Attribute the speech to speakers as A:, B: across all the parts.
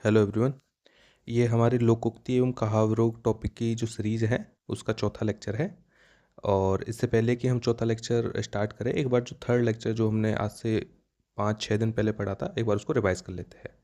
A: Hello everyone. ये हमारी लोकोक्ति एवं कहावरों टॉपिक की जो सीरीज़ है उसका चौथा लेक्चर है। और इससे पहले कि हम चौथा लेक्चर स्टार्ट करें, एक बार जो थर्ड लेक्चर जो हमने आज से 5-6 दिन पहले पढ़ा था, एक बार उसको रिवाइज कर लेते हैं।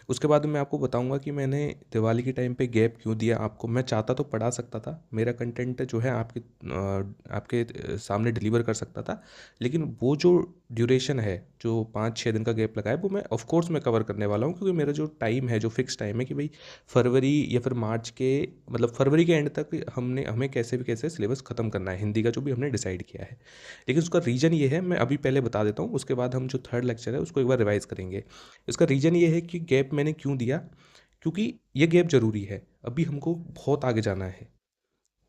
A: उसके बाद मैं आपको बताऊंगा कि मैंने दिवाली के टाइम पे गैप क्यों दिया आपको। मैं चाहता तो पढ़ा सकता था, मेरा कंटेंट जो है आपके सामने डिलीवर कर सकता था, लेकिन वो जो ड्यूरेशन है, जो 5-6 दिन का गैप लगा है, वो मैं ऑफ कोर्स मैं कवर करने वाला हूँ, क्योंकि मेरा जो टाइम है, जो फिक्स टाइम है कि भाई फरवरी या फिर मार्च के, मतलब फरवरी के एंड तक हमें कैसे भी कैसे सिलेबस ख़त्म करना है हिंदी का, जो भी हमने डिसाइड किया है। लेकिन उसका रीज़न ये है, मैं अभी पहले बता देता हूँ, उसके बाद हम जो थर्ड लेक्चर है उसको एक बार रिवाइज करेंगे। इसका रीज़न ये है कि गैप मैंने क्यों दिया, क्योंकि ये गैप ज़रूरी है। अभी हमको बहुत आगे जाना है,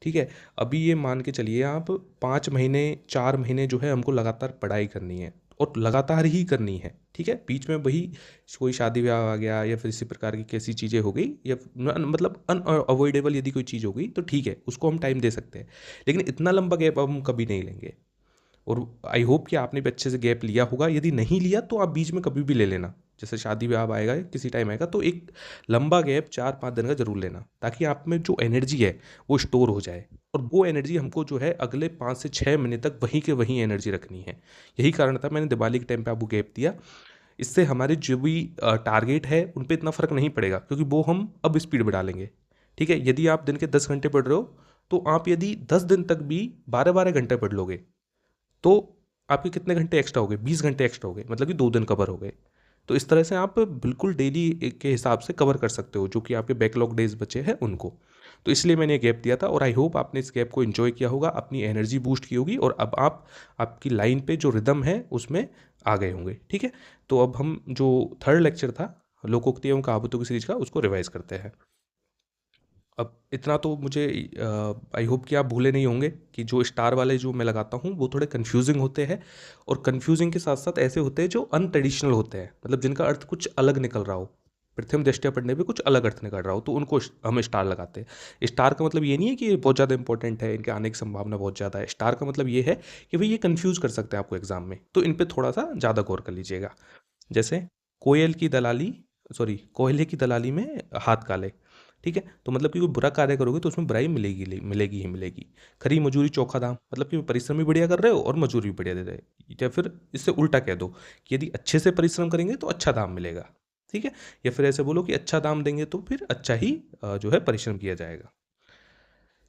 A: ठीक है। अभी ये मान के चलिए आप, 5 महीने 4 महीने जो है हमको लगातार पढ़ाई करनी है, और लगातार ही करनी है, ठीक है। बीच में वही कोई शादी ब्याह आ गया या फिर इसी प्रकार की कैसी चीज़ें हो गई, या मतलब अनअवॉइडेबल यदि कोई चीज़ हो गई तो ठीक है, उसको हम टाइम दे सकते हैं। लेकिन इतना लंबा गैप अब हम कभी नहीं लेंगे। और आई होप कि आपने भी अच्छे से गैप लिया होगा। यदि नहीं लिया तो आप बीच में कभी भी ले लेना, जैसे शादी ब्याह आएगा किसी टाइम आएगा, तो एक लंबा गैप 4-5 दिन का जरूर लेना, ताकि आप में जो एनर्जी है वो स्टोर हो जाए। और वो एनर्जी हमको जो है अगले 5 से 6 महीने तक वहीं के वहीं एनर्जी रखनी है। यही कारण था मैंने दिवाली के टाइम पे आपको गैप दिया। इससे हमारे जो भी टारगेट है उन पर इतना फ़र्क नहीं पड़ेगा, क्योंकि वो हम अब स्पीड बढ़ा लेंगे, ठीक है। यदि आप दिन के 10 घंटे पढ़ रहे हो, तो आप यदि 10 दिन तक भी 12-12 घंटे पढ़ लोगे, तो आपके कितने घंटे एक्स्ट्रा हो गए? 20 घंटे एक्स्ट्रा हो गए, मतलब कि 2 दिन कवर हो गए। तो इस तरह से आप बिल्कुल डेली के हिसाब से कवर कर सकते हो, जो कि आपके बैकलॉग डेज बचे हैं उनको। तो इसलिए मैंने ये गैप दिया था, और आई होप आपने इस गैप को एंजॉय किया होगा, अपनी एनर्जी बूस्ट की होगी, और अब आप आपकी लाइन पे जो रिदम है उसमें आ गए होंगे, ठीक है। तो अब हम जो थर्ड लेक्चर था लोकोक्ति एवं कहावतों की सीरीज का, उसको रिवाइज करते हैं। अब इतना तो मुझे आई होप कि आप भूले नहीं होंगे कि जो स्टार वाले जो मैं लगाता हूँ वो थोड़े कन्फ्यूजिंग होते हैं, और कन्फ्यूजिंग के साथ साथ ऐसे होते हैं जो अनट्रेडिशनल होते हैं, मतलब जिनका अर्थ कुछ अलग निकल रहा हो, प्रथम दृष्टया पढ़ने पे कुछ अलग अर्थ निकल रहा हो, तो उनको हम स्टार लगाते हैं। स्टार का मतलब ये नहीं है कि ये बहुत ज़्यादा इंपॉर्टेंट है, इनके आने की संभावना बहुत ज़्यादा है। स्टार का मतलब ये है कि भाई ये कन्फ्यूज़ कर सकते हैं आपको एग्जाम में, तो इन पर थोड़ा सा ज़्यादा गौर कर लीजिएगा। जैसे कोयल की दलाली, सॉरी, कोयले की दलाली में हाथ काले, ठीक है। तो मतलब कि कोई बुरा कार्य करोगे तो उसमें बुराई मिलेगी मिलेगी ही मिलेगी। खरी मजूरी चोखा दाम, मतलब कि परिश्रम भी बढ़िया कर रहे हो और मजूरी भी बढ़िया दे रहे हो। या फिर इससे उल्टा कह दो कि यदि अच्छे से परिश्रम करेंगे तो अच्छा दाम मिलेगा, ठीक है। या फिर ऐसे बोलो कि अच्छा दाम देंगे तो फिर अच्छा ही जो है परिश्रम किया जाएगा।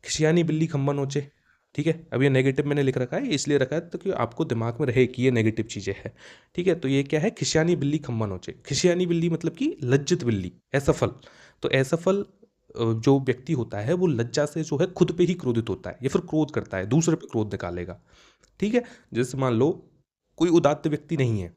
A: खिसियानी बिल्ली खम्बा नोचे, ठीक है। अब ये नेगेटिव मैंने लिख रखा है, इसलिए रखा है तो कि आपको दिमाग में रहे कि ये नेगेटिव चीज़ें हैं, ठीक है। तो ये क्या है? खिसियानी बिल्ली खम्बा नोचे। खिसियानी बिल्ली मतलब कि लज्जित बिल्ली, असफल। तो असफल जो व्यक्ति होता है वो लज्जा से जो है खुद पे ही क्रोधित होता है, या फिर क्रोध करता है, दूसरे पे क्रोध निकालेगा, ठीक है। जैसे मान लो कोई उदात्त व्यक्ति नहीं है,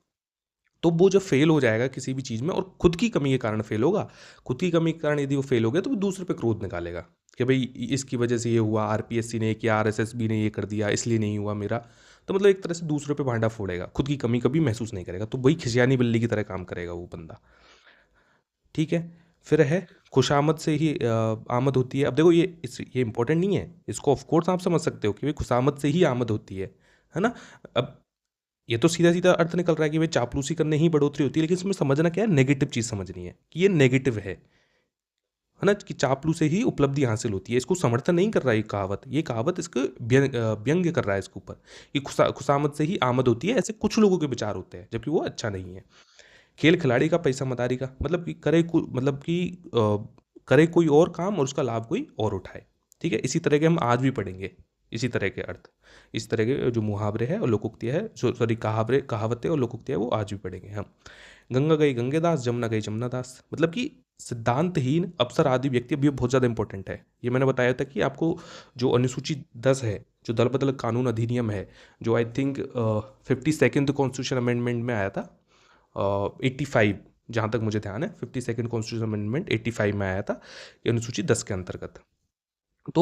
A: तो वो जब फेल हो जाएगा किसी भी चीज़ में, और खुद की कमी के कारण फेल होगा, खुद की कमी के कारण यदि वो फेल हो गया, तो वो दूसरे पे क्रोध निकालेगा कि भाई इसकी वजह से ये हुआ, आरपीएससी ने किया, आरएसएसबी ने ये कर दिया, इसलिए नहीं हुआ मेरा। तो मतलब एक तरह से दूसरे पे भांडा फोड़ेगा, खुद की कमी कभी महसूस नहीं करेगा, तो वही खिसियानी बिल्ली की तरह काम करेगा वो बंदा, ठीक है। फिर है खुशामद से ही आमद होती है। अब देखो ये इंपॉर्टेंट नहीं है, इसको ऑफ कोर्स आप समझ सकते हो कि भाई खुशामद से ही आमद होती है ना। अब ये तो सीधा सीधा अर्थ निकल रहा है कि भाई चापलूसी करने ही बढ़ोतरी होती है, लेकिन इसमें समझना क्या है, नेगेटिव चीज़ समझनी है कि ये नेगेटिव है ना, कि चापलू से ही उपलब्धि हासिल होती है। इसको समर्थन नहीं कर रहा है ये कहावत इसको व्यंग्य कर रहा है इसके ऊपर, कि खुशामद से ही आमद होती है, ऐसे कुछ लोगों के विचार होते हैं, जबकि वो अच्छा नहीं है। खेल खिलाड़ी का पैसा मदारी का, मतलब कि मतलब कि करे कोई और काम और उसका लाभ कोई और उठाए, ठीक है। इसी तरह के हम आज भी पढ़ेंगे, इसी तरह के अर्थ, इस तरह के जो मुहावरे हैं और लोकोक्तियाँ है, सॉरी कहावतें और लोकोक्तियाँ, वो आज भी पढ़ेंगे हम। गंगा गई गंगेदास, जमुना गई जमुनादास, मतलब कि सिद्धांतहीन अफसर आदि व्यक्ति, अब ये बहुत ज़्यादा इंपॉर्टेंट है। ये मैंने बताया था कि आपको जो अनुसूची 10 है, जो दल बदल कानून अधिनियम है, जो I think 52nd constitution amendment में आया था, 85, जहाँ तक मुझे ध्यान है 52nd कॉन्स्टिट्यूशन अमेंडमेंट 85 में आया था, ये अनुसूची 10 के अंतर्गत। तो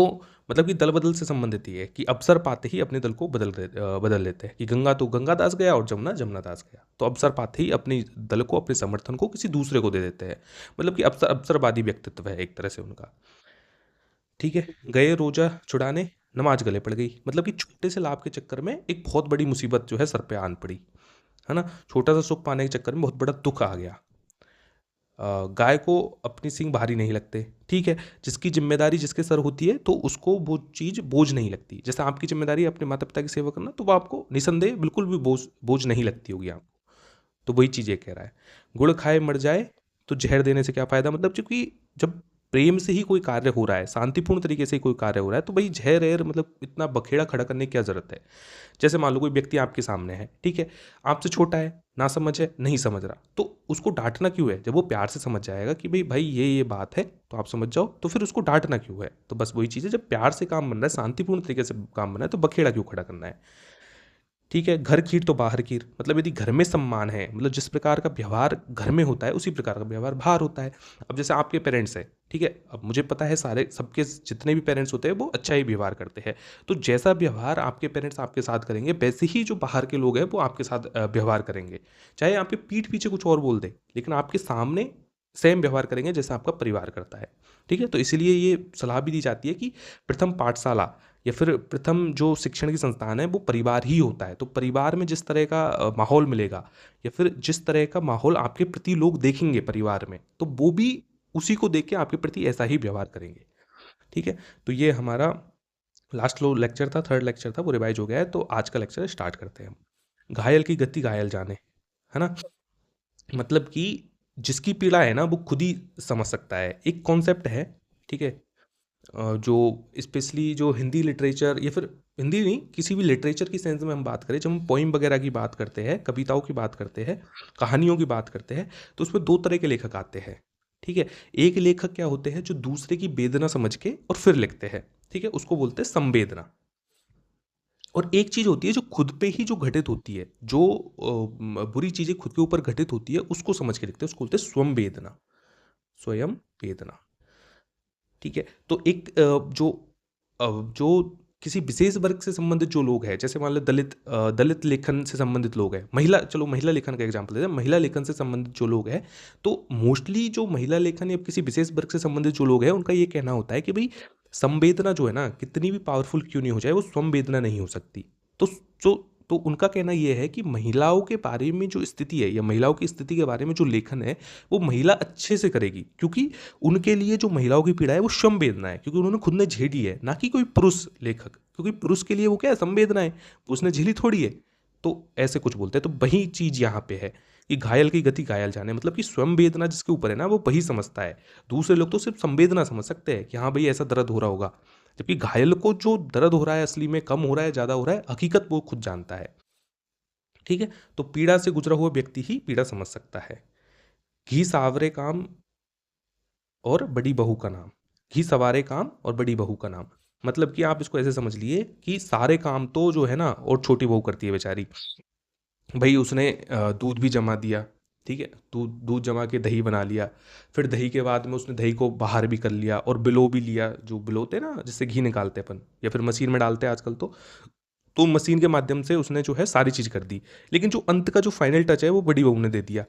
A: मतलब कि दल बदल से संबंधित ही है कि अवसर पाते ही अपने दल को बदल लेते हैं, कि गंगा तो गंगा दास गया और जमुना जमुना दास गया, तो अवसर पाते ही अपने दल को, अपने समर्थन को किसी दूसरे को दे देते हैं। मतलब कि अवसरवादी व्यक्तित्व है एक तरह से उनका, ठीक है। गए रोजा छुड़ाने, नमाज गले पड़ गई, मतलब कि छोटे से लाभ के चक्कर में एक बहुत बड़ी मुसीबत जो है सर पे आन पड़ी, है ना। छोटा सा सुख पाने के चक्कर में बहुत बड़ा दुख आ गया। गाय को अपनी सींग भारी नहीं लगते, ठीक है। जिसकी जिम्मेदारी जिसके सर होती है तो उसको वो चीज़ बोझ नहीं लगती। जैसे आपकी जिम्मेदारी है अपने माता पिता की सेवा करना, तो वो आपको निसंदेह बिल्कुल भी बोझ बोझ नहीं लगती होगी आपको। तो वही चीज़ ये कह रहा है। गुड़ खाए मर जाए तो जहर देने से क्या फ़ायदा, मतलब क्योंकि जब प्रेम से ही कोई कार्य हो रहा है, शांतिपूर्ण तरीके से ही कोई कार्य हो रहा है, तो भाई जहर अहर मतलब इतना बखेड़ा खड़ा करने की क्या ज़रूरत है। जैसे मान लो कोई व्यक्ति आपके सामने है, ठीक है, आपसे छोटा है, ना समझ है, नहीं समझ रहा, तो उसको डांटना क्यों है। जब वो प्यार से समझ जाएगा कि भाई भाई ये बात है तो आप समझ जाओ, तो फिर उसको डांटना क्यों है। तो बस वही चीज़ है, जब प्यार से काम बन रहा है, शांतिपूर्ण तरीके से काम बन रहा है, तो बखेड़ा क्यों खड़ा करना है। ठीक है, घर कीर तो बाहर कीर, मतलब यदि घर में सम्मान है, मतलब जिस प्रकार का व्यवहार घर में होता है उसी प्रकार का व्यवहार बाहर होता है। अब जैसे आपके पेरेंट्स हैं, ठीक है, अब मुझे पता है सारे सबके जितने भी पेरेंट्स होते हैं वो अच्छा ही व्यवहार करते हैं। तो जैसा व्यवहार आपके पेरेंट्स आपके साथ करेंगे, वैसे ही जो बाहर के लोग हैं वो आपके साथ व्यवहार करेंगे। चाहे आपके पीठ पीछे कुछ और बोल दे, लेकिन आपके सामने सेम व्यवहार करेंगे जैसा आपका परिवार करता है। ठीक है, तो इसीलिए ये सलाह भी दी जाती है कि प्रथम पाठशाला या फिर प्रथम जो शिक्षण की संस्थान है वो परिवार ही होता है। तो परिवार में जिस तरह का माहौल मिलेगा, या फिर जिस तरह का माहौल आपके प्रति लोग देखेंगे परिवार में, तो वो भी उसी को देख के आपके प्रति ऐसा ही व्यवहार करेंगे। ठीक है, तो ये हमारा लास्ट लो लेक्चर था, थर्ड लेक्चर था, वो रिवाइज हो गया है। तो आज का लेक्चर स्टार्ट करते हैं हम। घायल की गति घायल जाने, है ना। मतलब कि जिसकी पीड़ा है ना वो खुद ही समझ सकता है, एक कॉन्सेप्ट है। ठीक है, जो स्पेशली जो हिंदी लिटरेचर या फिर हिंदी नहीं, किसी भी लिटरेचर की सेंस में हम बात करें, जब हम पोइम वगैरह की बात करते हैं, कविताओं की बात करते हैं, कहानियों की बात करते हैं, तो उसमें दो तरह के लेखक आते हैं। ठीक है, एक लेखक क्या होते हैं जो दूसरे की वेदना समझ के और फिर लिखते हैं, ठीक है, उसको बोलते हैं संवेदना। और एक चीज़ होती है जो खुद पे ही जो घटित होती है, जो बुरी चीज़ें खुद के ऊपर घटित होती है उसको समझ के लिखते हैं, उसको बोलते हैं स्वयं वेदना। स्वयं वेदना। ठीक है, तो एक जो किसी विशेष वर्ग से संबंधित जो लोग हैं, जैसे मान लो दलित लेखन से संबंधित लोग हैं, महिला, चलो महिला लेखन का एग्जांपल देते हैं, महिला लेखन से संबंधित जो लोग हैं, तो मोस्टली जो महिला लेखन या किसी विशेष वर्ग से संबंधित जो लोग हैं उनका ये कहना होता है कि भाई संवेदना जो है ना, कितनी भी पावरफुल क्यों नहीं हो जाए, वो संवेदना नहीं हो सकती। तो जो तो उनका कहना ये है कि महिलाओं के बारे में जो स्थिति है या महिलाओं की स्थिति के बारे में जो लेखन है, वो महिला अच्छे से करेगी, क्योंकि उनके लिए जो महिलाओं की पीड़ा है वो संवेदना है, क्योंकि उन्होंने खुद ने झेली है, ना कि कोई पुरुष लेखक, क्योंकि पुरुष के लिए वो क्या है, संवेदना है, वो उसने झेली थोड़ी है। तो ऐसे कुछ बोलते हैं। तो वही चीज यहाँ पे है कि घायल की गति घायल जाने, मतलब कि संवेदना जिसके ऊपर है ना वो वही समझता है। दूसरे लोग तो सिर्फ संवेदना समझ सकते हैं कि हाँ भाई ऐसा दर्द हो रहा होगा, जबकि घायल को जो दर्द हो रहा है असली में कम हो रहा है ज्यादा हो रहा है, हकीकत वो खुद जानता है। ठीक है, तो पीड़ा से गुजरा हुआ व्यक्ति ही पीड़ा समझ सकता है। घी सावरे काम और बड़ी बहू का नाम। घी सवारे काम और बड़ी बहू का नाम, मतलब कि आप इसको ऐसे समझ लिए कि सारे काम तो जो है ना और छोटी बहू करती है बेचारी। भाई उसने दूध भी जमा दिया, ठीक है, दूध दूध जमा के दही बना लिया, फिर दही के बाद में उसने दही को बाहर भी कर लिया और बिलो भी लिया, जो बिलोते हैं ना जिससे घी निकालते हैं अपन, या फिर मशीन में डालते हैं आजकल। तो मशीन के माध्यम से उसने जो है सारी चीज़ कर दी, लेकिन जो अंत का जो फाइनल टच है वो बड़ी बहू ने दे दिया।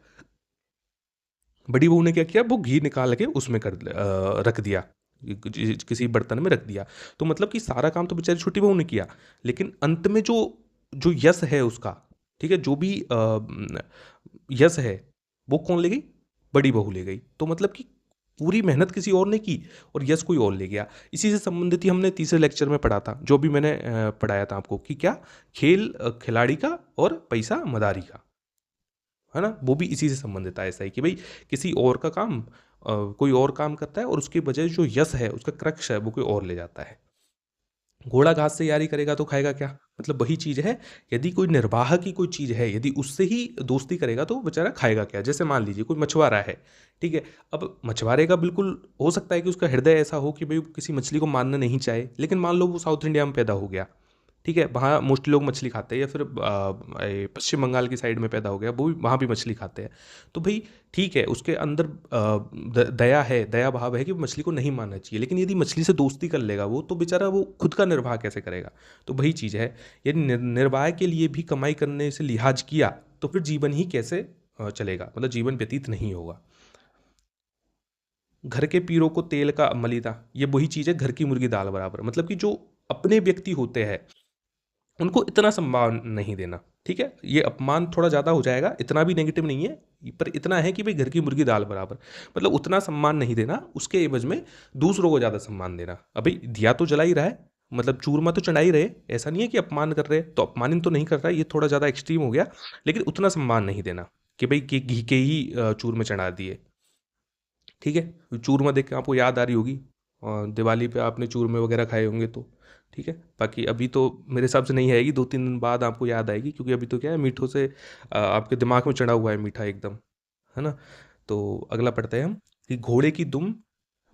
A: बड़ी बहू ने क्या किया, वो घी निकाल के उसमें रख दिया, किसी बर्तन में रख दिया। तो मतलब कि सारा काम तो बेचारी छोटी बहू ने किया, लेकिन अंत में जो जो यश है उसका, ठीक है, जो भी यश है वो कौन ले गई, बड़ी बहू ले गई। तो मतलब कि पूरी मेहनत किसी और ने की और यश कोई और ले गया। इसी से संबंधित ही हमने तीसरे लेक्चर में पढ़ा था, जो भी मैंने पढ़ाया था आपको, कि क्या खेल खिलाड़ी का और पैसा मदारी का, है ना, वो भी इसी से संबंधित है। ऐसा ही कि भाई किसी और का काम कोई और काम करता है और उसके बजाय जो यश है उसका क्रक्ष है वो कोई और ले जाता है। घोड़ा घास से यारी करेगा तो खाएगा क्या, मतलब वही चीज है। यदि कोई निर्वाह की कोई चीज है, यदि उससे ही दोस्ती करेगा तो वो बेचारा खाएगा क्या। जैसे मान लीजिए कोई मछुआरा है, ठीक है, अब मछुआरे का बिल्कुल हो सकता है कि उसका हृदय ऐसा हो कि भाई वो किसी मछली को मारना नहीं चाहे, लेकिन मान लो वो साउथ इंडिया में पैदा हो गया, ठीक है, वहाँ मोस्टली लोग मछली खाते हैं, या फिर पश्चिम बंगाल की साइड में पैदा हो गया, वो भी वहाँ भी मछली खाते हैं। तो भाई ठीक है, उसके अंदर दया है, दया भाव है कि मछली को नहीं मारना चाहिए, लेकिन यदि मछली से दोस्ती कर लेगा वो, तो बेचारा वो खुद का निर्वाह कैसे करेगा। तो वही चीज़ है, यदि निर्वाह के लिए भी कमाई करने से लिहाज किया तो फिर जीवन ही कैसे चलेगा, मतलब जीवन व्यतीत नहीं होगा। घर के पीरों को तेल का मलिदा, ये वही चीज़ है, घर की मुर्गी दाल बराबर, मतलब कि जो अपने व्यक्ति होते हैं उनको इतना सम्मान नहीं देना। ठीक है, ये अपमान थोड़ा ज़्यादा हो जाएगा, इतना भी नेगेटिव नहीं है, पर इतना है कि भाई घर की मुर्गी दाल बराबर, मतलब उतना सम्मान नहीं देना, उसके एवज में दूसरों को ज़्यादा सम्मान देना। अभी दिया तो जला ही रहा है, मतलब चूरमा तो चढ़ा ही रहे, ऐसा नहीं है कि अपमान कर रहे, तो अपमानित तो नहीं कर रहा है, ये थोड़ा ज़्यादा एक्सट्रीम हो गया, लेकिन उतना सम्मान नहीं देना कि भाई कि घी के ही चूरमे चढ़ा दिए। ठीक है, चूरमा देख के आपको याद आ रही होगी, और दिवाली पे आपने चूरमे वगैरह खाए होंगे तो ठीक है। बाकी अभी तो मेरे हिसाब से नहीं आएगी, 2-3 दिन बाद आपको याद आएगी, क्योंकि अभी तो क्या है, मीठों से आपके दिमाग में चढ़ा हुआ है मीठा एकदम, है ना। तो अगला पढ़ते हैं हम कि घोड़े की दुम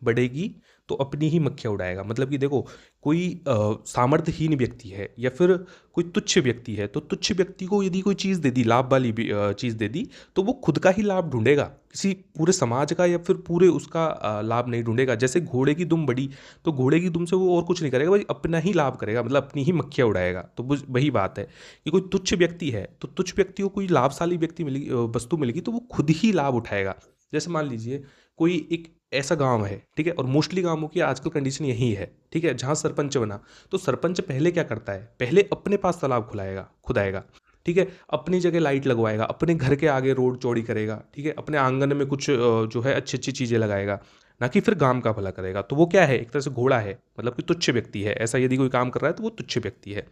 A: बढ़ेगी तो अपनी ही मक्खियाँ उड़ाएगा। मतलब कि देखो, कोई सामर्थ्यहीन व्यक्ति है या फिर कोई तुच्छ व्यक्ति है, तो तुच्छ व्यक्ति को यदि कोई चीज़ दे दी, लाभ वाली भी चीज़ दे दी, तो वो खुद का ही लाभ ढूंढेगा, किसी पूरे समाज का या फिर पूरे उसका लाभ नहीं ढूंढेगा। जैसे घोड़े की दुम बढ़ी, तो घोड़े की दुम से वो और कुछ नहीं करेगा, भाई अपना ही लाभ करेगा, मतलब अपनी ही मक्खियाँ उड़ाएगा। तो वही बात है कि कोई तुच्छ व्यक्ति है, तो तुच्छ व्यक्ति को कोई लाभशाली व्यक्ति मिलेगी, वस्तु मिलेगी, तो वो खुद ही लाभ उठाएगा। जैसे मान लीजिए कोई एक ऐसा गांव है, ठीक है, और मोस्टली गांवों की आजकल कंडीशन यही है, ठीक है, जहां सरपंच बना, तो सरपंच पहले क्या करता है, पहले अपने पास तालाब खुलाएगा, खुदाएगा, ठीक है, अपनी जगह लाइट लगवाएगा, अपने घर के आगे रोड चौड़ी करेगा, ठीक है, अपने आंगन में कुछ जो है अच्छी अच्छी चीज़ें लगाएगा, ना कि फिर गांव का भला करेगा। तो वो क्या है, एक तरह से घोड़ा है, मतलब कि तुच्छ व्यक्ति है, ऐसा यदि कोई काम कर रहा है तो वो तुच्छ व्यक्ति है।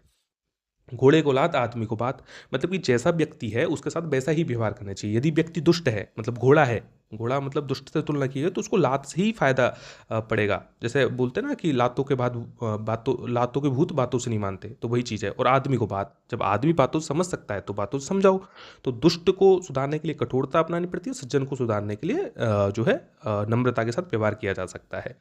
A: घोड़े को लात आदमी को बात, मतलब कि जैसा व्यक्ति है उसके साथ वैसा ही व्यवहार करना चाहिए। यदि व्यक्ति दुष्ट है, मतलब घोड़ा है, घोड़ा मतलब दुष्ट से तुलना की है, तो उसको लात से ही फायदा पड़ेगा। जैसे बोलते हैं ना कि लातों के बाद बातों, लातों के भूत बातों से नहीं मानते, तो वही चीज़ है। और आदमी को बात, जब आदमी बातों से समझ सकता है तो बातों से समझाओ। तो दुष्ट को सुधारने के लिए कठोरता अपनानी पड़ती है, सज्जन को सुधारने के लिए जो है नम्रता के साथ व्यवहार किया जा सकता है।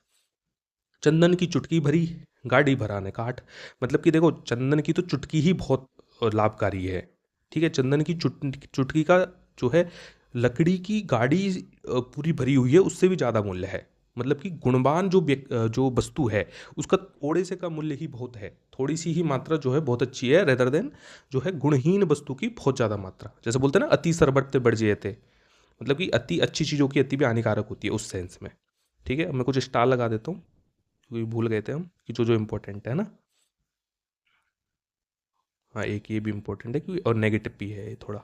A: चंदन की चुटकी भरी, गाड़ी भरा ने काट। मतलब कि देखो, चंदन की तो चुटकी ही बहुत लाभकारी है, ठीक है, चंदन की चुटकी का जो है, लकड़ी की गाड़ी पूरी भरी हुई है, उससे भी ज़्यादा मूल्य है। मतलब कि गुणवान जो वस्तु है, उसका थोड़े से का मूल्य ही बहुत है, थोड़ी सी ही मात्रा जो है बहुत अच्छी है, रेदर देन जो है गुणहीन वस्तु की बहुत ज़्यादा मात्रा। जैसे बोलते हैं ना, अति सरबत बढ़ थे, मतलब कि अति अच्छी चीज़ों की अति भी हानिकारक होती है उस सेंस में। ठीक है, अब मैं कुछ स्टार लगा देता हूँ, क्योंकि भूल गए थे हम कि जो जो इम्पोर्टेंट है ना। हाँ, एक ये भी इम्पोर्टेंट है, क्योंकि और नेगेटिव भी है ये थोड़ा,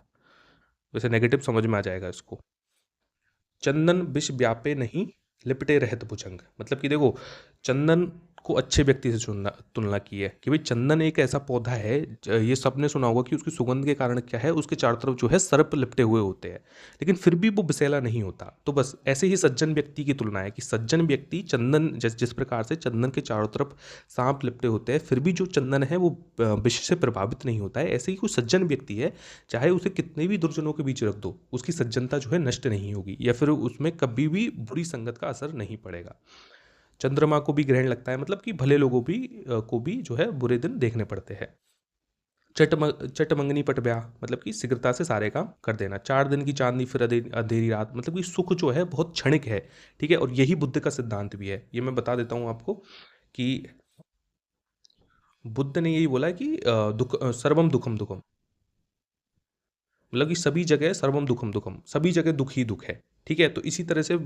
A: वैसे नेगेटिव समझ में आ जाएगा इसको। चंदन विष व्यापे नहीं, लिपटे रहत भुजंग। मतलब कि देखो, चंदन को अच्छे व्यक्ति से चुनना तुलना की है कि भाई चंदन एक ऐसा पौधा है, ये सबने सुना होगा कि उसकी सुगंध के कारण क्या है, उसके चारों तरफ जो है सर्प लिपटे हुए होते हैं, लेकिन फिर भी वो विषैला नहीं होता। तो बस ऐसे ही सज्जन व्यक्ति की तुलना है कि सज्जन व्यक्ति चंदन, जिस प्रकार से चंदन के चारों तरफ सांप लिपटे होते हैं, फिर भी जो चंदन है वो विष से प्रभावित नहीं होता है। ऐसे ही कोई सज्जन व्यक्ति है, चाहे उसे कितने भी दुर्जनों के बीच रख दो, उसकी सज्जनता जो है नष्ट नहीं होगी, या फिर उसमें कभी भी बुरी संगत का असर नहीं पड़ेगा। चंद्रमा को भी ग्रहण लगता है, मतलब कि भले लोगों को भी जो है बुरे दिन देखने पड़ते हैं। चटमंगनी पट ब्याह, मतलब कि शीघ्रता से सारे काम कर देना। 4 दिन की चांदनी फिर अंधेरी रात, मतलब कि सुख जो है बहुत क्षणिक है, ठीक है, और यही बुद्ध का सिद्धांत भी है। ये मैं बता देता हूँ आपको कि बुद्ध ने यही बोला है कि सर्वम दुखम दुखम, मतलब कि सभी जगह सर्वम दुखम दुखम, सभी जगह दुख ही दुख है। ठीक है, तो इसी तरह से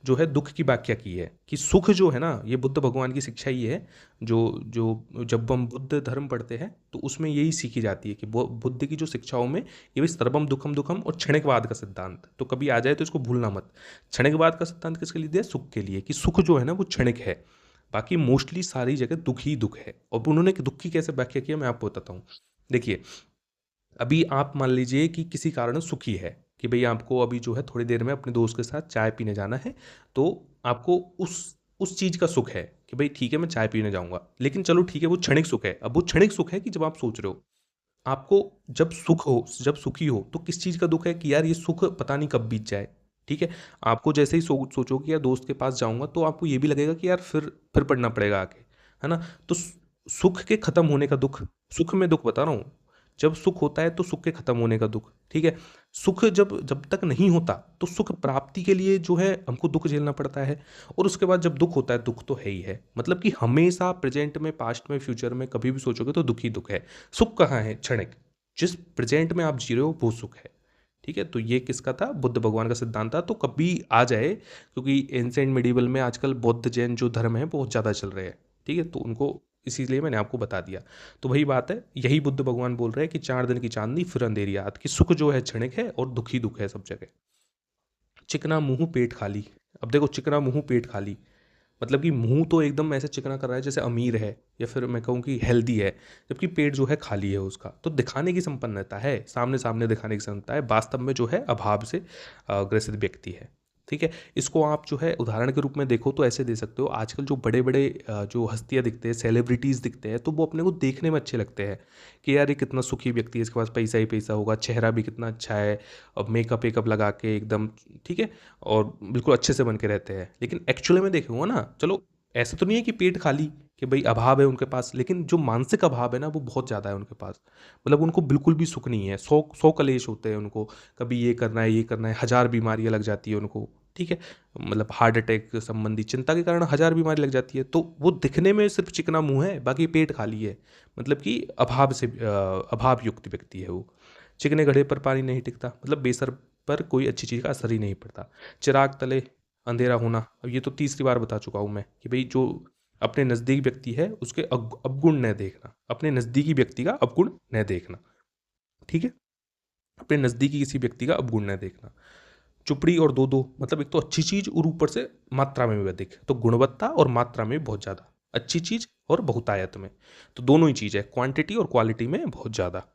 A: जो है दुख की व्याख्या की है कि सुख जो है ना, ये बुद्ध भगवान की शिक्षा ही है। जो जो जब हम बुद्ध धर्म पढ़ते हैं तो उसमें यही सीखी जाती है कि बुद्ध की जो शिक्षाओं में ये भी सर्वम दुखम दुखम और क्षणिकवाद का सिद्धांत, तो कभी आ जाए तो इसको भूलना मत। क्षणिकवाद का सिद्धांत किसके लिए दिया, सुख के लिए, कि सुख जो है ना वो क्षणिक है, बाकी मोस्टली सारी जगह दुख ही दुख है। और उन्होंने दुख की कैसे व्याख्या किया मैं आपको बताता हूँ। देखिए, अभी आप मान लीजिए कि किसी कारण सुखी है, कि भई आपको अभी जो है थोड़ी देर में अपने दोस्त के साथ चाय पीने जाना है, तो आपको उस चीज़ का सुख है कि भई ठीक है मैं चाय पीने जाऊँगा। लेकिन चलो ठीक है, वो क्षणिक सुख है। अब वो क्षणिक सुख है कि जब आप सोच रहे हो, आपको जब सुख हो, जब सुखी हो, तो किस चीज़ का दुःख है कि यार ये सुख पता नहीं कब बीत जाए। ठीक है? आपको जैसे ही सोचो कि यार दोस्त के पास जाऊँगा, तो आपको ये भी लगेगा कि यार फिर पढ़ना पड़ेगा आके, है ना? तो सुख के खत्म होने का दुःख, सुख में दुःख बता रहा हूँ। जब सुख होता है तो सुख के खत्म होने का दुःख, ठीक है? सुख जब जब तक नहीं होता, तो सुख प्राप्ति के लिए जो है हमको दुःख झेलना पड़ता है, और उसके बाद जब दुःख होता है, दुःख तो है ही है। मतलब कि हमेशा प्रेज़ेंट में, पास्ट में, फ्यूचर में कभी भी सोचोगे तो दुःख ही दुःख है। सुख कहाँ है, क्षणिक, जिस प्रेजेंट में आप जी रहे हो वो सुख है। ठीक है, तो ये किसका था, बुद्ध भगवान का सिद्धांत था। तो कभी आ जाए, क्योंकि एंसेंट मिडिवल में आजकल बौद्ध जैन जो धर्म है बहुत ज़्यादा चल रहे हैं, ठीक है, तो उनको इसीलिए मैंने आपको बता दिया। तो वही बात है, यही बुद्ध भगवान बोल रहे हैं कि 4 दिन की चांदनी फिर अंधेरी रात, कि सुख जो है क्षणिक है और दुख ही दुख है सब जगह। चिकना मुंह पेट खाली। अब देखो, चिकना मुंह पेट खाली मतलब कि मुंह तो एकदम ऐसे चिकना कर रहा है जैसे अमीर है, या फिर मैं कहूँ कि हेल्दी है, जबकि पेट जो है खाली है उसका। तो दिखाने की संपन्नता है, सामने सामने दिखाने की संपन्नता है, वास्तव में जो है अभाव से ग्रसित व्यक्ति है। ठीक है। इसको आप जो है उदाहरण के रूप में देखो तो ऐसे दे सकते हो, आजकल जो बड़े बड़े जो हस्तियां दिखते हैं, सेलिब्रिटीज़ दिखते हैं, तो वो अपने को देखने में अच्छे लगते हैं कि यार ये कितना सुखी व्यक्ति है, इसके पास पैसा ही पैसा होगा, चेहरा भी कितना अच्छा है, और मेकअप वेकअप लगा के एकदम ठीक है, और बिल्कुल अच्छे से बन के रहते हैं। लेकिन एक्चुअली में देखूंगा ना, चलो ऐसा तो नहीं है कि पेट खाली, कि भाई अभाव है उनके पास, लेकिन जो मानसिक अभाव है ना वो बहुत ज़्यादा है उनके पास। मतलब उनको बिल्कुल भी सुख नहीं है, सौ सौ कलेश होते हैं उनको, कभी ये करना है, ये करना है, हज़ार बीमारियाँ लग जाती है उनको। ठीक है। मतलब हार्ट अटैक संबंधी चिंता के कारण हज़ार बीमारी लग जाती है। तो वो दिखने में सिर्फ चिकना मुंह है, बाकी पेट खाली है। मतलब कि अभाव से अभाव युक्त व्यक्ति है वो। चिकने घड़े पर पानी नहीं टिकता, मतलब बेसर पर कोई अच्छी चीज़ का असर ही नहीं पड़ता। चिराग तले अंधेरा होना, अब ये तो तीसरी बार बता चुका हूँ मैं कि भाई जो अपने नज़दीक व्यक्ति है उसके अवगुण न देखना, अपने नज़दीकी व्यक्ति का अवगुण न देखना। ठीक है। अपने नज़दीकी किसी व्यक्ति का अवगुण न देखना। चुपड़ी और दो दो, मतलब एक तो अच्छी चीज़ और ऊपर से मात्रा में भी अधिक, तो गुणवत्ता और मात्रा में बहुत ज़्यादा, अच्छी चीज़ और बहुतायत में, तो दोनों ही चीज़ है, क्वांटिटी और क्वालिटी में बहुत ज़्यादा।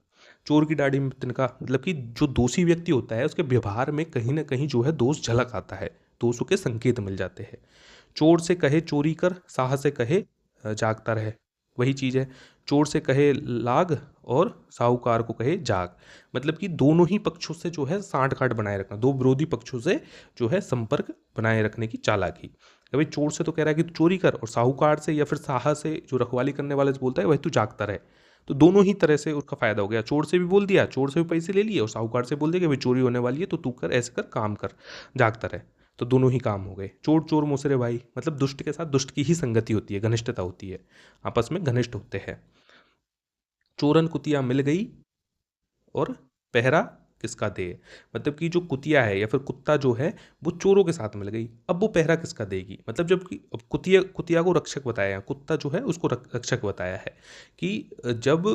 A: चोर की दाढ़ी में तिनका, मतलब कि जो दोषी व्यक्ति होता है उसके व्यवहार में कहीं ना कहीं जो है दोष झलक आता है, दोषों के संकेत मिल जाते हैं। चोर से कहे चोरी कर, साहस से कहे जागता रहे, वही चीज़ है। चोर से कहे लाग और साहूकार को कहे जाग, मतलब कि दोनों ही पक्षों से जो है सांठ गांठ बनाए रखना, दो विरोधी पक्षों से जो है संपर्क बनाए रखने की चालाकी। भाई चोर से तो कह रहा है कि तू चोरी कर, और साहूकार से या फिर साहस से जो रखवाली करने वाले से बोलता है वही तू जागता रहे। तो दोनों ही तरह से उसका फायदा हो गया, चोर से भी बोल दिया, चोर से भी पैसे ले लिए, और साहूकार से बोल दिया कि भाई चोरी होने वाली है तो तू कर, ऐसे कर, काम कर, जागता रहे। तो दोनों ही काम हो गए। चोर चोर मोसरे भाई, मतलब दुष्ट के साथ दुष्ट की ही संगति होती है, घनिष्ठता होती है, आपस में घनिष्ठ होते हैं। चोरन कुतिया मिल गई और पहरा किसका दे, मतलब कि जो कुतिया है या फिर कुत्ता जो है वो चोरों के साथ मिल गई, अब वो पहरा किसका देगी। मतलब जब कि अब कुतिया कुतिया को रक्षक बताया है, कुत्ता जो है उसको रक्षक बताया है कि जब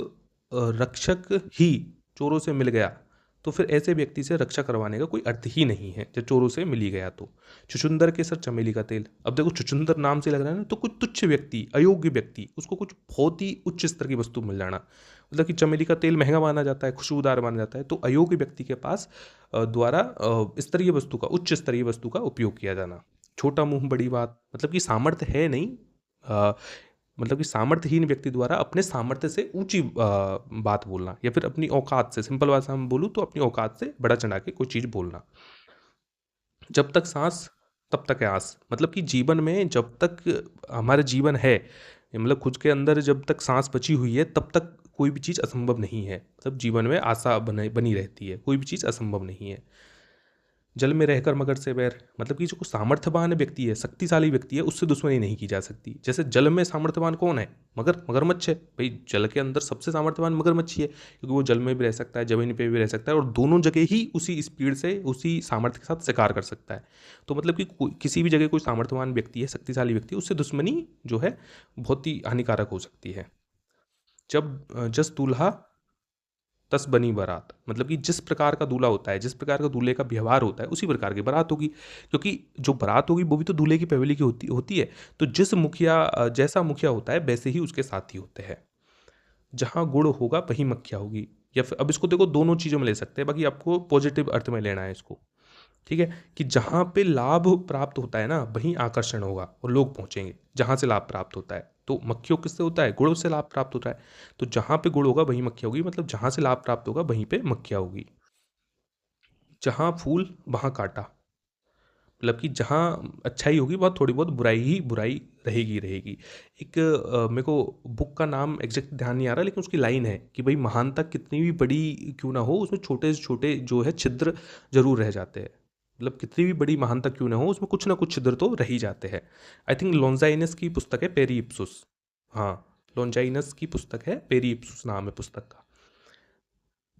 A: रक्षक ही चोरों से मिल गया तो फिर ऐसे व्यक्ति से रक्षा करवाने का कोई अर्थ ही नहीं है, जब चोरों से मिल ही गया तो। चुचुंदर के सर चमेली का तेल, अब देखो चुचुंदर नाम से लग रहा है ना, तो कुछ तुच्छ व्यक्ति, अयोग्य व्यक्ति, उसको कुछ बहुत ही उच्च स्तर की वस्तु मिल जाना, मतलब कि चमेली का तेल महंगा माना जाता है, खुशबूदार माना जाता है, तो अयोग्य व्यक्ति के पास द्वारा स्तरीय वस्तु का, उच्च स्तरीय वस्तु का उपयोग किया जाना। छोटा मुंह बड़ी बात, मतलब कि सामर्थ्य है नहीं, अ, मतलब कि सामर्थ्यहीन व्यक्ति द्वारा अपने सामर्थ्य से ऊंची बात बोलना, या फिर अपनी औकात से, सिंपल भाषा में बोलूँ तो अपनी औकात से बड़ा चढ़ा के कोई चीज़ बोलना। जब तक सांस तब तक है आस, मतलब कि जीवन में जब तक हमारा जीवन है, मतलब खुद के अंदर जब तक सांस बची हुई है तब तक कोई भी चीज़ असंभव नहीं है, मतलब जीवन में आशा बनी रहती है, कोई भी चीज़ असंभव नहीं है। जल में रहकर मगर से बैर, मतलब कि जो सामर्थ्यवान व्यक्ति है, शक्तिशाली व्यक्ति है, उससे दुश्मनी नहीं की जा सकती। जैसे जल में सामर्थ्यवान कौन है, मगरमच्छ है भाई, जल के अंदर सबसे सामर्थ्यवान मगरमच्छ ही है, क्योंकि वो जल में भी रह सकता है, जमीन पे भी रह सकता है, और दोनों जगह ही उसी स्पीड से उसी सामर्थ्य के साथ शिकार कर सकता है। तो मतलब कि किसी भी जगह कोई सामर्थ्यवान व्यक्ति है, शक्तिशाली व्यक्ति है, उससे दुश्मनी जो है बहुत ही हानिकारक हो सकती है। जब जस दूल्हा तस बनी बारात, मतलब कि जिस प्रकार का दूल्हा होता है, जिस प्रकार का दूल्हे का व्यवहार होता है, उसी प्रकार की बारात होगी, क्योंकि जो बारात होगी वो भी तो दूल्हे की पवेली की होती है। तो जिस मुखिया जैसा मुखिया होता है वैसे ही उसके साथी होते हैं। जहाँ गुड़ होगा वहीं मक्खिया होगी, या फिर अब इसको देखो दोनों चीज़ों में ले सकते हैं, बाकी आपको पॉजिटिव अर्थ में लेना है इसको। ठीक है, कि जहाँ पे लाभ प्राप्त होता है ना वहीं आकर्षण होगा और लोग पहुंचेंगे, जहाँ से लाभ प्राप्त होता है। तो मक्खियों किससे होता है, गुड़ से लाभ प्राप्त होता है, तो जहाँ पे गुड़ होगा वहीं मक्खिया होगी, मतलब जहाँ से लाभ प्राप्त होगा वहीं पे मक्खिया होगी। जहाँ फूल वहाँ कांटा, मतलब कि जहाँ अच्छाई होगी वहाँ थोड़ी बहुत बुराई ही बुराई रहेगी रहेगी। एक मेरे को बुक का नाम एग्जैक्ट ध्यान नहीं आ रहा, लेकिन उसकी लाइन है कि भाई महानता कितनी भी बड़ी क्यों ना हो, उसमें छोटे से छोटे जो है छिद्र जरूर रह जाते हैं। मतलब कितनी भी बड़ी महानता क्यों ना हो, उसमें कुछ ना कुछ छिद्र तो रह ही जाते हैं। आई थिंक लॉन्जाइनस की पुस्तक है पेरी इप्सुस। हाँ, लॉन्जाइनस की पुस्तक है, पेरी इप्सुस नाम है पुस्तक का,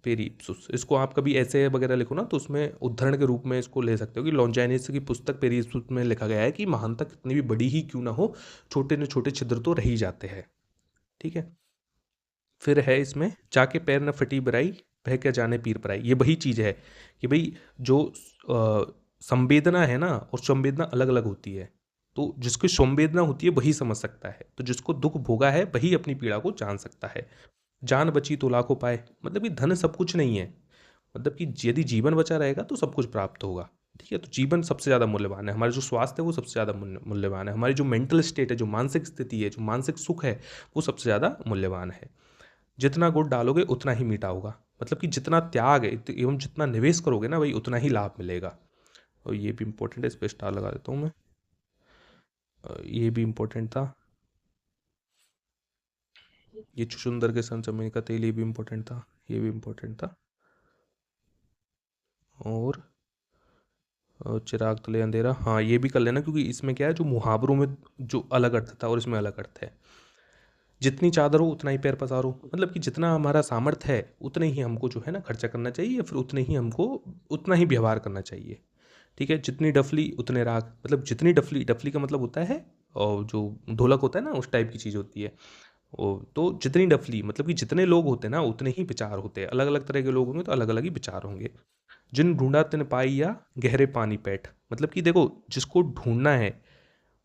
A: पेरीप्सुस। इसको आप कभी ऐसे वगैरह लिखो ना तो उसमें उद्धरण के रूप में इसको ले सकते हो कि लॉन्जाइनस की पुस्तक पेरीप्सुस में लिखा गया है कि महानता कितनी भी बड़ी ही क्यों ना हो, छोटे न छोटे छिद्र तो रह ही जाते हैं। ठीक है। फिर है इसमें, जाके पैर न फटी बराई, वह क्या जाने पीर पराई। ये वही चीज़ है कि भाई जो संवेदना है ना, और संवेदना अलग अलग होती है। तो जिसको संवेदना होती है वही समझ सकता है, तो जिसको दुख भोगा है वही अपनी पीड़ा को जान सकता है। जान बची तो लाखों पाए, मतलब कि धन सब कुछ नहीं है। मतलब कि यदि जीवन बचा रहेगा तो सब कुछ प्राप्त होगा। ठीक है, तो जीवन सबसे ज़्यादा मूल्यवान है। हमारा जो स्वास्थ्य है वो सबसे ज़्यादा मूल्यवान है। हमारी जो मेंटल स्टेट है, जो मानसिक स्थिति है, जो मानसिक सुख है, वो सबसे ज़्यादा मूल्यवान है। जितना गुड़ डालोगे उतना ही मीठा होगा। मतलब कि जितना त्याग है एवं जितना निवेश करोगे ना, भाई उतना ही लाभ मिलेगा। और ये भी इंपॉर्टेंट है, इस पर स्टार लगा देता हूँ मैं। ये भी इंपॉर्टेंट था। ये चुचुंदर के सन चमेली का तेल, ये भी इंपॉर्टेंट था, ये भी इंपॉर्टेंट था। और चिराग तले अंधेरा, हाँ ये भी कर लेना, क्योंकि इसमें क्या है, जो मुहावरों में जो अलग अर्थ था और इसमें अलग अर्थ है। जितनी चादर हो उतना ही पैर पसारो, मतलब कि जितना हमारा सामर्थ्य है उतने ही हमको जो है ना खर्चा करना चाहिए, या फिर उतने ही हमको उतना ही व्यवहार करना चाहिए। ठीक है, जितनी डफली उतने राग, मतलब जितनी डफली, डफली का मतलब होता है, और जो ढोलक होता है ना उस टाइप की चीज़ होती है। ओ तो जितनी डफली मतलब कि जितने लोग होते हैं ना उतने ही विचार होते हैं। अलग अलग तरह के लोग होंगे तो अलग अलग ही विचार होंगे। जिन ढूंढा तिन पाई, या गहरे पानी पैठ, मतलब कि देखो जिसको ढूंढना है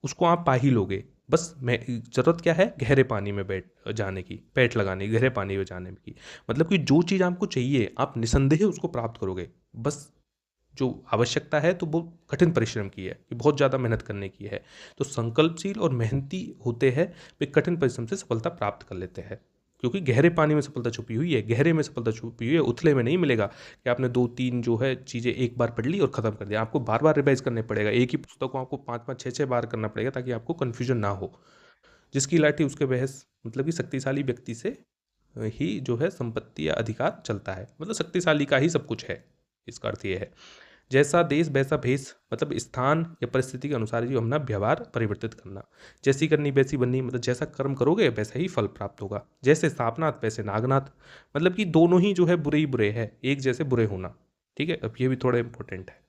A: उसको आप पा ही लोगे। बस मैं, ज़रूरत क्या है, गहरे पानी में बैठ जाने की, पैठ लगाने की, गहरे पानी में जाने की। मतलब कि जो चीज़ आपको चाहिए आप निसंदेह उसको प्राप्त करोगे। बस जो आवश्यकता है तो वो कठिन परिश्रम की है, कि बहुत ज़्यादा मेहनत करने की है। तो संकल्पशील और मेहनती होते हैं, वे कठिन परिश्रम से सफलता प्राप्त कर लेते हैं। क्योंकि गहरे पानी में सफलता छुपी हुई है, गहरे में सफलता छुपी हुई है, उथले में नहीं मिलेगा कि आपने दो तीन जो है चीज़ें एक बार पढ़ ली और ख़त्म कर दिया। आपको बार बार रिवाइज करने पड़ेगा, एक ही पुस्तक को आपको पाँच पाँच छः छः बार करना पड़ेगा, ताकि आपको कन्फ्यूजन ना हो। जिसकी लाठी उसके बहस, मतलब कि शक्तिशाली व्यक्ति से ही जो है संपत्ति या अधिकार चलता है, मतलब शक्तिशाली का ही सब कुछ है। इसका अर्थ ये है, जैसा देश वैसा भेष, मतलब स्थान या परिस्थिति के अनुसार ही अपना व्यवहार परिवर्तित करना। जैसी करनी वैसी बननी, मतलब जैसा कर्म करोगे वैसा ही फल प्राप्त होगा। जैसे सांपनाथ वैसे नागनाथ, मतलब कि दोनों ही जो है बुरे ही बुरे हैं, एक जैसे बुरे होना। ठीक है, अब ये भी थोड़ा इंपॉर्टेंट है।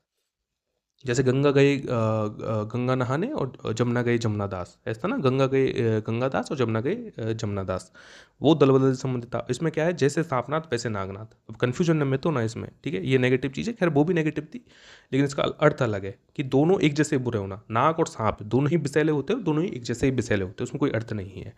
A: जैसे गंगा गए गंगा नहाने और जमुना गए जमुना दास, ऐसा ना, गंगा गए गंगा दास और जमुना गए जमुना दास। वो दल बदल से संबंधित था। इसमें क्या है, जैसे सांपनाथ वैसे नागनाथ। अब कन्फ्यूजन में तो ना इसमें, ठीक है, ये नेगेटिव चीज़ है, खैर वो भी नेगेटिव थी, लेकिन इसका अर्थ अलग है कि दोनों एक जैसे बुरे होना। नाग और सांप दोनों ही विषैले होते हैं, दोनों ही एक जैसे ही विषैले होते हैं, उसमें कोई अर्थ नहीं है।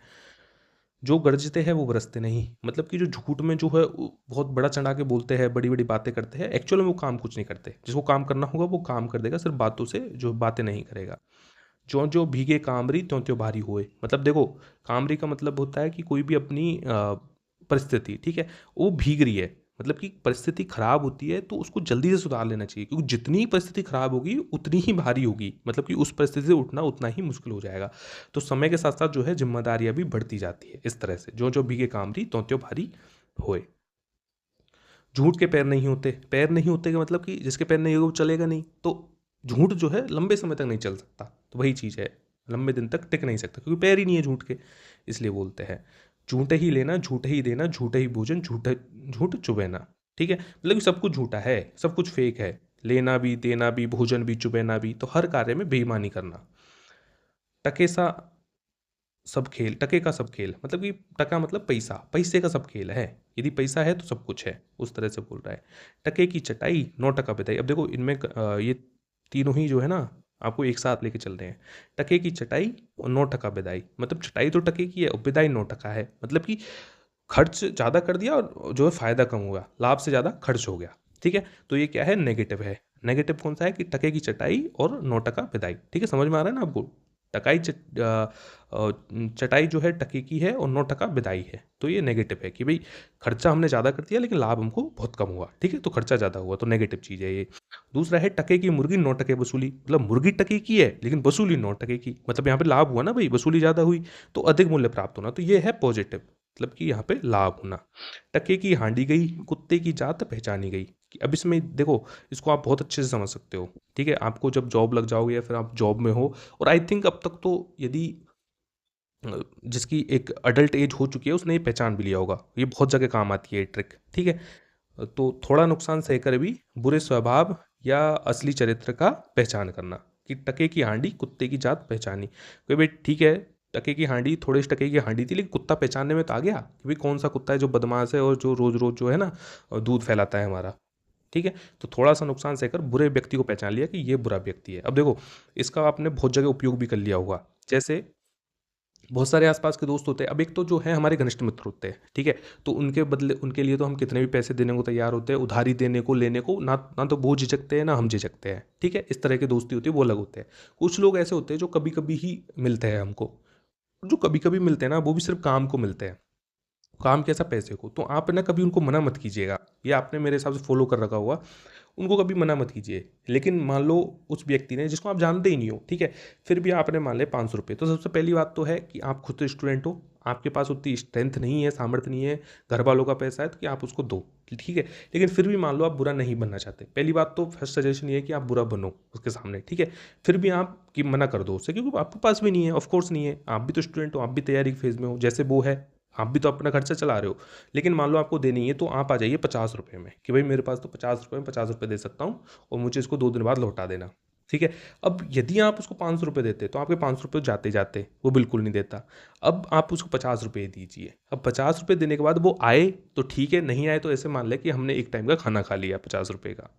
A: जो गरजते हैं वो बरसते नहीं, मतलब कि जो झूठ में जो है वो बहुत बड़ा चढ़ा के बोलते हैं, बड़ी बड़ी बातें करते हैं, एक्चुअल में वो काम कुछ नहीं करते। जिसको काम करना होगा वो काम कर देगा, सिर्फ बातों से जो बातें नहीं करेगा। जो जो भीगे कामरी त्यों त्यों भारी हुए, मतलब देखो, कामरी का मतलब होता है कि कोई भी अपनी परिस्थिति, ठीक है, वो भीग रही है, मतलब कि परिस्थिति खराब होती है तो उसको जल्दी से सुधार लेना चाहिए, क्योंकि जितनी परिस्थिति खराब होगी उतनी ही भारी होगी, मतलब कि उस परिस्थिति से उठना उतना ही मुश्किल हो जाएगा। तो समय के साथ साथ जो है जिम्मेदारियां भी बढ़ती जाती है। इस तरह से जो जो भीगे कामरी त्यों त्यों भारी होए। झूठ के पैर नहीं होते, पैर नहीं होते का मतलब कि जिसके पैर नहीं होगा वो चलेगा नहीं, तो झूठ जो है लंबे समय तक नहीं चल सकता। तो वही चीज़ है, लंबे दिन तक टिक नहीं सकता, क्योंकि पैर ही नहीं है झूठ के। इसलिए बोलते हैं, झूठे ही लेना झूठे ही देना, झूठे ही भोजन झूठे झूठ चुबैना। ठीक है, मतलब कि सब कुछ झूठा है, सब कुछ फेक है। लेना भी, देना भी, भोजन भी, चुबैना भी, तो हर कार्य में बेईमानी करना। टके सा सब खेल, टके का सब खेल, मतलब कि टका मतलब पैसा, पैसे का सब खेल है। यदि पैसा है तो सब कुछ है, उस तरह से बोल रहा है। टके की चटाई 9 टका बिदाई। अब देखो इनमें ये तीनों ही जो है ना आपको एक साथ लेके चल रहे हैं। टके की चटाई और 9 टका बिदाई, मतलब चटाई तो टके की है और बिदाई 9 टका है, मतलब कि खर्च ज़्यादा कर दिया और जो है फ़ायदा कम हुआ, लाभ से ज़्यादा खर्च हो गया। ठीक है, तो ये क्या है, नेगेटिव है। नेगेटिव कौन सा है, कि टके की चटाई और 9 टका बिदाई। ठीक है, समझ में आ रहा है ना आपको। टकाई चटाई जो है टके की है और 9 टका बिदाई है, तो ये नेगेटिव है कि भाई खर्चा हमने ज़्यादा कर दिया लेकिन लाभ हमको बहुत कम हुआ। ठीक है, तो खर्चा ज़्यादा हुआ, तो नेगेटिव चीज़ है ये। दूसरा है टके की मुर्गी 9 टके वसूली, मतलब मुर्गी टके की है लेकिन वसूली 9 टके की, मतलब यहाँ पे लाभ हुआ ना भाई, वसूली ज़्यादा हुई तो अधिक मूल्य प्राप्त होना, तो ये है पॉजिटिव, मतलब कि यहाँ पे लाभ होना। टके की हांडी गई, कुत्ते की जात पहचानी गई। कि अब इसमें देखो, इसको आप बहुत अच्छे से समझ सकते हो। ठीक है, आपको जब जॉब लग जाओगे या फिर आप जॉब में हो, और आई थिंक अब तक तो यदि जिसकी एक अडल्ट एज हो चुकी है उसने ये पहचान भी लिया होगा, ये बहुत जगह काम आती है ये ट्रिक। ठीक है, तो थोड़ा नुकसान सहकर भी बुरे स्वभाव या असली चरित्र का पहचान करना। कि टके की हांडी कुत्ते की जात पहचानी, कोई भाई ठीक है, टके की हांडी, थोड़े से टके की हांडी थी, लेकिन कुत्ता पहचानने में तो आ गया कि भाई कौन सा कुत्ता है जो बदमाश है और जो रोज़ रोज़ जो है ना दूध फैलाता है हमारा। ठीक है, तो थोड़ा सा नुकसान सहकर बुरे व्यक्ति को पहचान लिया कि ये बुरा व्यक्ति है। अब देखो, इसका आपने बहुत जगह उपयोग भी कर लिया होगा। जैसे बहुत सारे आसपास के दोस्त होते हैं। अब एक तो जो है हमारे घनिष्ठ मित्र होते हैं, ठीक है, तो उनके बदले उनके लिए तो हम कितने भी पैसे देने को तैयार होते हैं, उधारी देने को, लेने को, ना ना तो वो झिझकते हैं ना हम झिझकते हैं। ठीक है, इस तरह की दोस्ती होती है, वो अलग होते हैं। कुछ लोग ऐसे होते हैं जो कभी कभी ही मिलते हैं हमको, जो कभी कभी मिलते हैं ना, वो भी सिर्फ काम को मिलते हैं। काम कैसा, पैसे को। तो आप ना कभी उनको मना मत कीजिएगा, ये आपने मेरे हिसाब से फॉलो कर रखा होगा। उनको कभी मना मत कीजिए। लेकिन मान लो उस व्यक्ति ने, जिसको आप जानते ही नहीं हो, ठीक है, फिर भी आपने मान लिया 500 रुपये, तो सबसे पहली बात तो है कि आप खुद तो स्टूडेंट हो, आपके पास उतनी स्ट्रेंथ नहीं है, सामर्थ्य नहीं है, घर वालों का पैसा है तो कि आप उसको दो, ठीक है। लेकिन फिर भी मान लो आप बुरा नहीं बनना चाहते, पहली बात तो फर्स्ट सजेशन ये है कि आप बुरा बनो उसके सामने, ठीक है। फिर भी आप कि मना कर दो उससे, क्योंकि आपके पास भी नहीं है, ऑफकोर्स नहीं है, आप भी तो स्टूडेंट हो, आप भी तैयारी के फेज में हो जैसे वो है, आप भी तो अपना खर्चा चला रहे हो। लेकिन मान लो आपको देनी है तो आप आ जाइए 50 रुपये में कि भाई मेरे पास तो 50 रुपये में 50 रुपये दे सकता हूँ और मुझे इसको 2 दिन बाद लौटा देना, ठीक है। अब यदि आप उसको 500 रुपये देते तो आपके 500 रुपये जाते जाते वो बिल्कुल नहीं देता। अब आप उसको 50 रुपये दीजिए। अब 50 रुपये देने के बाद वो आए तो ठीक है, नहीं आए तो ऐसे मान ले कि हमने एक टाइम का खाना खा लिया 50 रुपये का।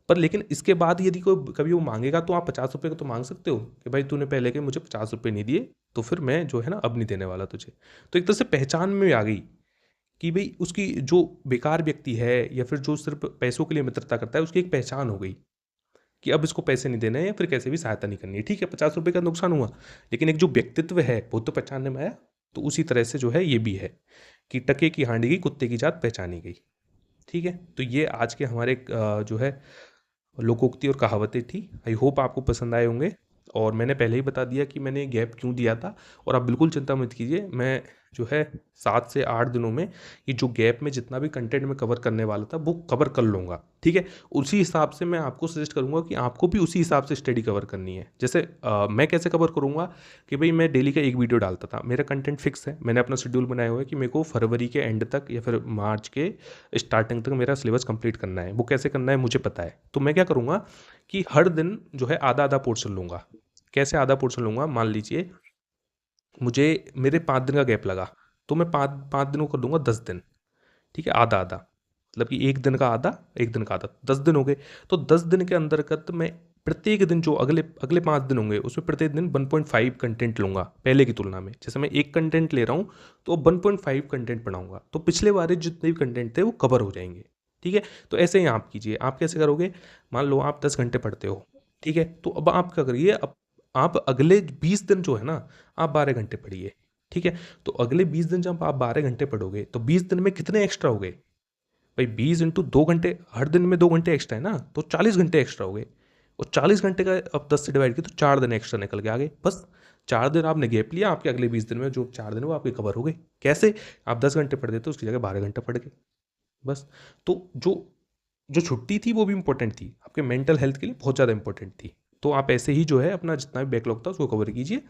A: पर लेकिन इसके बाद यदि कोई कभी वो मांगेगा तो आप 50 रुपये का तो मांग सकते हो कि भाई तूने पहले के मुझे 50 रुपये नहीं दिए, तो फिर मैं जो है ना अब नहीं देने वाला तुझे। तो एक तरह से पहचान में आ गई कि भाई उसकी जो बेकार व्यक्ति है या फिर जो सिर्फ पैसों के लिए मित्रता करता है, उसकी एक पहचान हो गई कि अब इसको पैसे नहीं देने हैं या फिर कैसे भी सहायता नहीं करनी है। ठीक है, 50 रुपये का नुकसान हुआ, लेकिन एक जो व्यक्तित्व है वो तो पहचानने में आया। तो उसी तरह से जो है ये भी है कि टके की हांडी की कुत्ते की जात पहचानी गई। ठीक है, तो ये आज के हमारे जो है लोकोक्ति और कहावतें थी। आई होप आपको पसंद आए होंगे। और मैंने पहले ही बता दिया कि मैंने गैप क्यों दिया था। और आप बिल्कुल चिंता मत कीजिए, मैं जो है 7 से 8 दिनों में ये जो गैप में जितना भी कंटेंट मैं कवर करने वाला था वो कवर कर लूँगा। ठीक है, उसी हिसाब से मैं आपको सजेस्ट करूँगा कि आपको भी उसी हिसाब से स्टडी कवर करनी है। जैसे मैं कैसे कवर करूँगा कि भाई मैं डेली का एक वीडियो डालता था, मेरा कंटेंट फिक्स है, मैंने अपना शेड्यूल बनाया हुआ है कि मेरे को फरवरी के एंड तक या फिर मार्च के स्टार्टिंग तक मेरा सिलेबस कंप्लीट करना है। वो कैसे करना है मुझे पता है। तो मैं क्या करूँगा कि हर दिन जो है आधा आधा पोर्शन लूँगा। कैसे आधा पोर्शन लूँगा, मान लीजिए मुझे मेरे 5 दिन का गैप लगा, तो मैं पाँच पाँच दिनों को कर दूंगा 10 दिन। ठीक है, आधा आधा, मतलब कि एक दिन का आधा, एक दिन का आधा, 10 दिन हो गए। तो 10 दिन के अंतर्गत मैं प्रत्येक दिन जो अगले अगले 5 दिन होंगे उसमें प्रत्येक दिन 1.5 कंटेंट लूँगा पहले की तुलना में। जैसे मैं एक कंटेंट ले रहा हूँ तो 1.5 कंटेंट बनाऊंगा, तो पिछले वाले जितने भी कंटेंट थे वो कवर हो जाएंगे। ठीक है, तो ऐसे ही आप कीजिए। आप कैसे करोगे, मान लो आप 10 घंटे पढ़ते हो, ठीक है, तो अब आप क्या करिए, अब आप अगले 20 दिन जो है ना आप 12 घंटे पढ़िए। ठीक है, तो अगले 20 दिन जब आप 12 घंटे पढ़ोगे तो 20 दिन में कितने एक्स्ट्रा हो गए भाई, 20 × 2 घंटे, हर दिन में 2 घंटे एक्स्ट्रा है ना, तो 40 घंटे एक्स्ट्रा हो गए। और 40 घंटे का अब 10 से डिवाइड किया तो 4 दिन एक्स्ट्रा निकल के आ गए। बस 4 दिन आपने गैप लिया, आपके अगले 20 दिन में जो 4 दिन वो आपके कवर हो गए। कैसे, आप 10 घंटे पढ़ देते उसकी जगह 12 घंटे पढ़ गए बस। तो जो जो छुट्टी थी वो भी इंपॉर्टेंट थी, आपके मेंटल हेल्थ के लिए बहुत ज़्यादा इंपॉर्टेंट थी। तो आप ऐसे ही जो है अपना जितना भी बैकलॉग था उसको कवर कीजिए।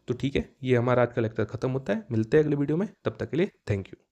A: तो ठीक है, ये हमारा आज का लेक्चर खत्म होता है, मिलते हैं अगले वीडियो में, तब तक के लिए थैंक यू।